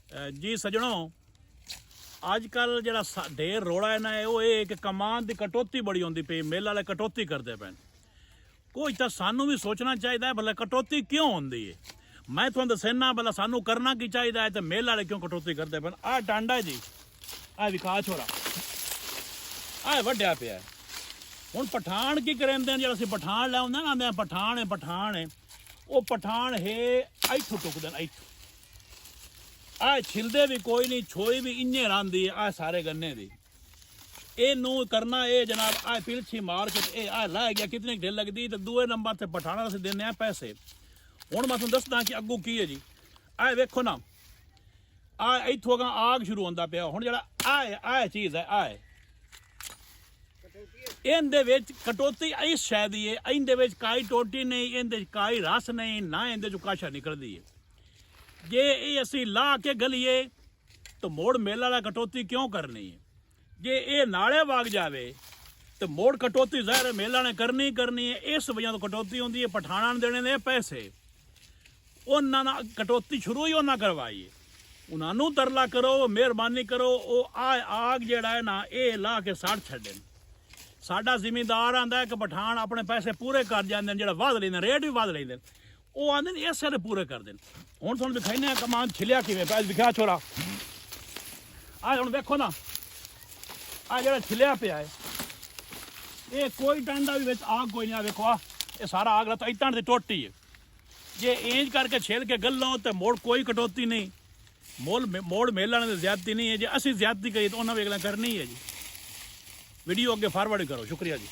जी सजणों, अजकल जरा ढेर रोड़ा है ना वो ये कि कमान की कटौती बड़ी होंदी पई, मेले वाले कटौती करते पे। कोई तो सानू भी सोचना चाहिए भला कटौती क्यों होंदी है। मैं तुहानू दसना भला सानू करना की चाहिए है, तो मेले वाले क्यों कटौती करते पे। आ टांडा जी, आ विकास छोरा आ वड्या पिया है। हुण पठान की करेंदे जो असीं पठान लै आउंदे ना, पठान है वो पठान है इत्थों टुकदे न, इत्थों आ छिलदे भी कोई नहीं, छोई भी इन्ने रांदी है। आ सारे गन्ने दी इनू करना ये जनाब, आ पिलछी मार के आ लै गया कितनी ढिल लगती। तो दूए नंबर से पठाना असीं देने पैसे। हुण मैं तुहानू दसदा कि अग्गों की है जी। आ वेखो ना, आ इत्थों अगां आग शुरू होंदा पिया। हुण जेह्ड़ा आ चीज़ है, आ इहदे विच कटौती इस शै दी है, इहदे विच काई टोटी नहीं, इहदे काई रस नहीं, ना इहदे चों काशा निकलदी है। जे ये असी ला के गलीए तो मोड़ मेला वाला कटौती क्यों करनी है। जे ये नाले वाग जावे तो मोड़ कटौती ज़ाहिर मेला ने करनी है। इस वजह तो कटौती होंदी है। पठाना ने देने ने पैसे, उन्होंने कटौती शुरू ही उन्हें करवाई है। उन्होंने तरला करो, मेहरबानी करो, वो आग जेड़ा है ना ये ला के साड़ छड्डन। साडा जिमीदार आंदा है कि पठान अपने पैसे पूरे कर जाते हैं, जो वध लेंदे रेट भी वध लेंदे, वो आंदे ने इस सारे पूरे कर देन। हुण तुहानू दिखाइने कमान छिलिया किवें पिया, दिखा छोरा आ हुण वेखो ना, आ जेड़ा छिलिया पिया है ये कोई टांडा भी विच आग कोई नहीं। आ वेखो, आ ये सारा आग लता इत्तां दी टोटी है। जे इंज करके छिल के गल्लो तो मोड़ कोई कटौती नहीं। मोड़ मेला ने ज्यादती नहीं है। जे असीं ज्यादती करिए तो उन्हें भी अगला करनी है जी। वीडियो अगे फॉरवर्ड करो। शुक्रिया जी।